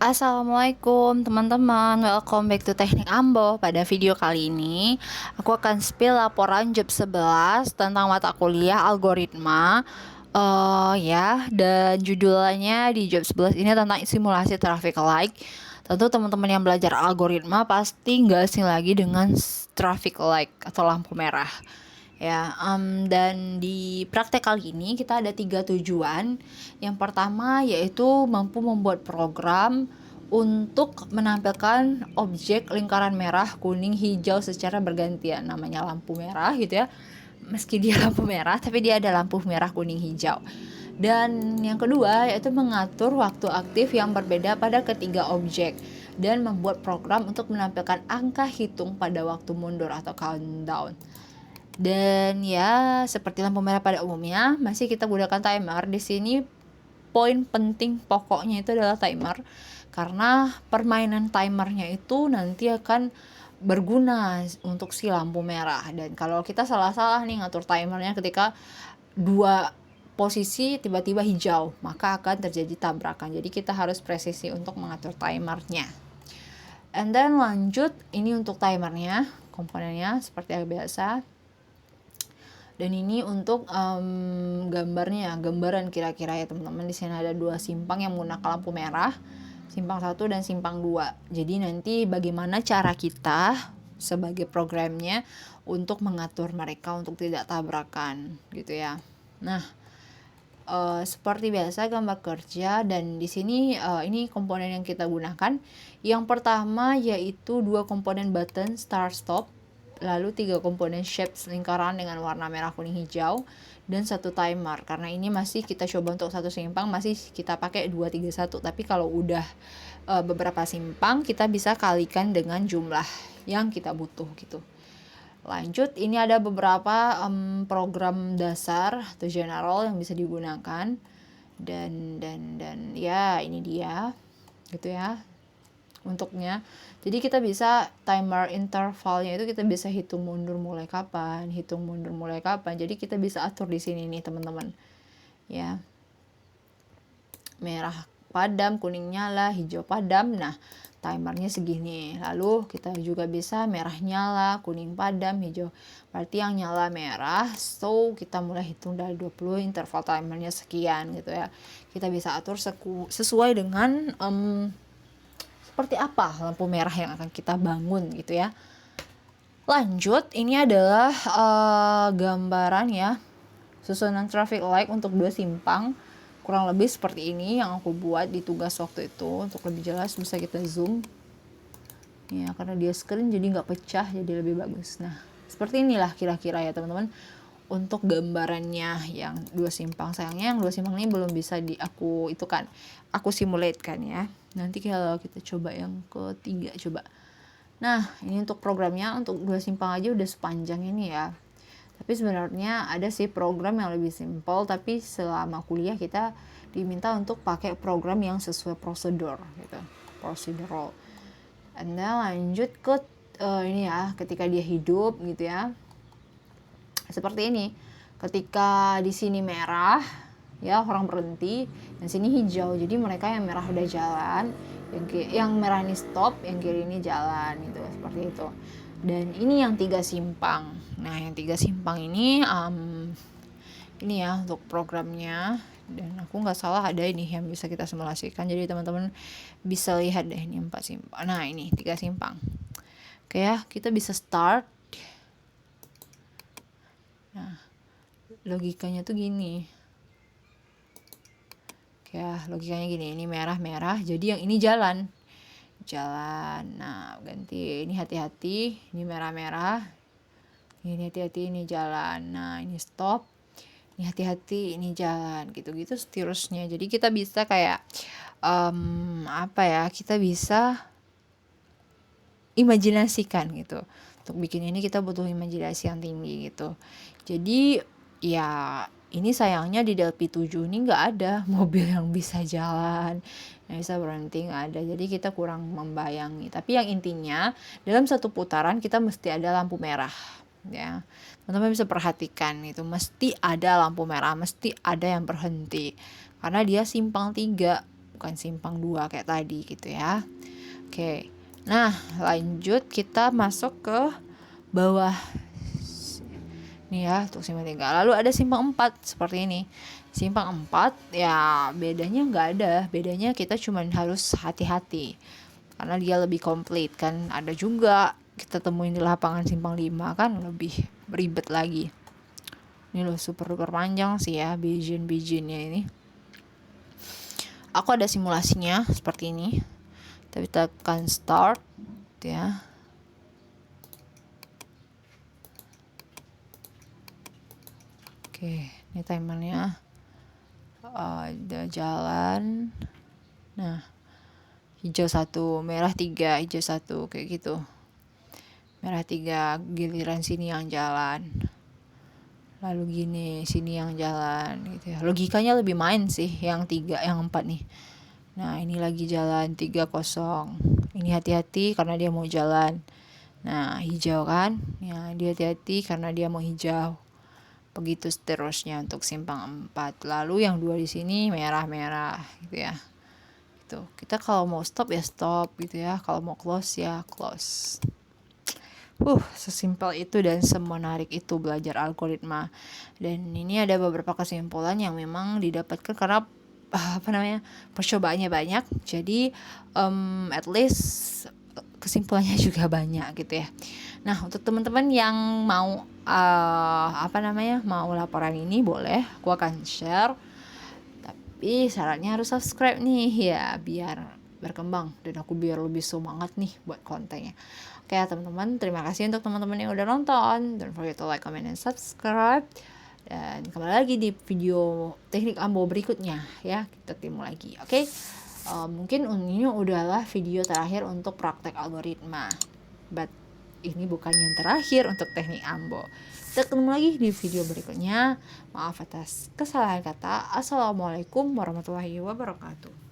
Assalamualaikum teman-teman, welcome back to Teknik Ambo. Pada video kali ini, aku akan spill laporan job 11 tentang mata kuliah algoritma. Dan judulnya di job 11 ini tentang simulasi traffic light. Tentu teman-teman yang belajar algoritma pasti nggak asing lagi dengan traffic light atau lampu merah. Dan di praktek kali ini kita ada 3 tujuan. Yang pertama yaitu mampu membuat program untuk menampilkan objek lingkaran merah, kuning, hijau secara bergantian. Namanya lampu merah gitu ya. Meski dia lampu merah, tapi dia ada lampu merah, kuning, hijau. Dan yang kedua yaitu mengatur waktu aktif yang berbeda pada ketiga objek dan membuat program untuk menampilkan angka hitung pada waktu mundur atau countdown. Dan ya, seperti lampu merah pada umumnya, masih kita gunakan timer. Di sini poin penting pokoknya itu adalah timer, karena permainan timernya itu nanti akan berguna untuk si lampu merah. Dan kalau kita salah-salah nih ngatur timernya ketika dua posisi tiba-tiba hijau, maka akan terjadi tabrakan. Jadi kita harus presisi untuk mengatur timernya. And then lanjut, ini untuk timernya, komponennya seperti biasa. Dan ini untuk gambaran kira-kira ya teman-teman. Di sini ada 2 simpang yang menggunakan lampu merah, simpang 1 dan simpang 2. Jadi nanti bagaimana cara kita sebagai programnya untuk mengatur mereka untuk tidak tabrakan gitu ya. Nah, seperti biasa gambar kerja, dan di sini ini komponen yang kita gunakan. Yang pertama yaitu 2 komponen button start stop, lalu 3 komponen shapes lingkaran dengan warna merah, kuning, hijau, dan 1 timer. Karena ini masih kita coba untuk 1 simpang, masih kita pakai 2, 3, 1. Tapi kalau udah beberapa simpang, kita bisa kalikan dengan jumlah yang kita butuh gitu. Lanjut, ini ada beberapa program dasar atau general yang bisa digunakan. Dan ya ini dia gitu ya untuknya. Jadi kita bisa timer intervalnya itu kita bisa hitung mundur mulai kapan. Jadi kita bisa atur di sini nih teman-teman. Ya. Merah padam, kuning nyala, hijau padam. Nah, timernya segini. Lalu kita juga bisa merah nyala, kuning padam, hijau. Berarti yang nyala merah. So, kita mulai hitung dari 20, interval timernya sekian gitu ya. Kita bisa atur sesuai dengan seperti apa lampu merah yang akan kita bangun gitu ya. Lanjut, ini adalah gambaran ya susunan traffic light untuk 2 simpang, kurang lebih seperti ini yang aku buat di tugas waktu itu. Untuk lebih jelas bisa kita zoom ya, karena dia screen jadi nggak pecah, jadi lebih bagus. Nah, seperti inilah kira-kira ya teman-teman untuk gambarannya yang 2 simpang. Sayangnya yang 2 simpang ini belum bisa aku simulate kan ya. Nanti kalau kita coba yang ketiga coba. Nah, ini untuk programnya untuk 2 simpang aja udah sepanjang ini ya. Tapi sebenarnya ada sih program yang lebih simple, tapi selama kuliah kita diminta untuk pakai program yang sesuai prosedur gitu. Procedural. And then lanjut ke ini ya, ketika dia hidup gitu ya. Seperti ini. Ketika di sini merah, ya orang berhenti, dan sini hijau. Jadi mereka yang merah udah jalan, yang merah ini stop, yang kiri ini jalan gitu, seperti itu. Dan ini yang 3 simpang. Nah, yang 3 simpang ini ya untuk programnya. Dan aku nggak salah ada ini yang bisa kita simulasikan. Jadi teman-teman bisa lihat deh ini 4 simpang. Nah, ini 3 simpang. Oke ya, kita bisa start. Nah, logikanya tuh gini. Ya, logikanya gini, ini merah-merah, jadi yang ini jalan. Nah, ganti ini hati-hati, ini merah-merah. Ini hati-hati, ini jalan. Nah, ini stop. Ini hati-hati, ini jalan. Gitu-gitu seterusnya. Jadi kita bisa kayak kita bisa imajinasikan gitu. Untuk bikin ini kita butuh imajinasi yang tinggi gitu. Jadi ya ini sayangnya di Delphi 7 ini nggak ada mobil yang bisa jalan, yang bisa berhenti, nggak ada. Jadi kita kurang membayangi. Tapi yang intinya dalam satu putaran kita mesti ada lampu merah. Ya, teman-teman bisa perhatikan itu mesti ada lampu merah, mesti ada yang berhenti. Karena dia simpang 3 bukan simpang 2 kayak tadi gitu ya. Oke. Nah, lanjut kita masuk ke bawah nih ya untuk simpang 3. Lalu ada simpang 4 seperti ini. Simpang 4 ya bedanya nggak ada, bedanya kita cuman harus hati-hati karena dia lebih komplit kan. Ada juga kita temuin di lapangan simpang 5 kan lebih ribet lagi. Ini loh super duper panjang sih ya Bayesian-Bayesiannya ini. Aku ada simulasinya seperti ini. Tapi tekan start ya. Oke, ini timernya. Ada jalan. Nah, hijau 1, merah 3, hijau 1 kayak gitu. Merah 3, giliran sini yang jalan. Lalu gini, sini yang jalan gitu ya. Logikanya lebih main sih yang 3, yang 4 nih. Nah, ini lagi jalan 3-0. Ini hati-hati karena dia mau jalan. Nah, hijau kan? Ya, dia hati-hati karena dia mau hijau. Begitu seterusnya untuk simpang 4. Lalu yang 2 di sini merah-merah gitu ya. Gitu. Kita kalau mau stop ya stop gitu ya. Kalau mau close ya close. Sesimpel itu dan semenarik itu belajar algoritma. Dan ini ada beberapa kesimpulan yang memang didapatkan karena percobaannya banyak. Jadi at least kesimpulannya juga banyak gitu ya. Nah, untuk teman-teman yang mau mau laporan ini boleh, aku akan share. Tapi syaratnya harus subscribe nih ya biar berkembang dan aku biar lebih semangat nih buat kontennya. Oke ya teman-teman, terima kasih untuk teman-teman yang udah nonton. Don't forget to like, comment, and subscribe. Dan kembali lagi di video teknik Ambo berikutnya ya, kita ketemu lagi. Oke. Mungkin ini udahlah video terakhir untuk praktek algoritma. But ini bukan yang terakhir untuk teknik Ambo. Kita ketemu lagi di video berikutnya. Maaf atas kesalahan kata. Assalamualaikum warahmatullahi wabarakatuh.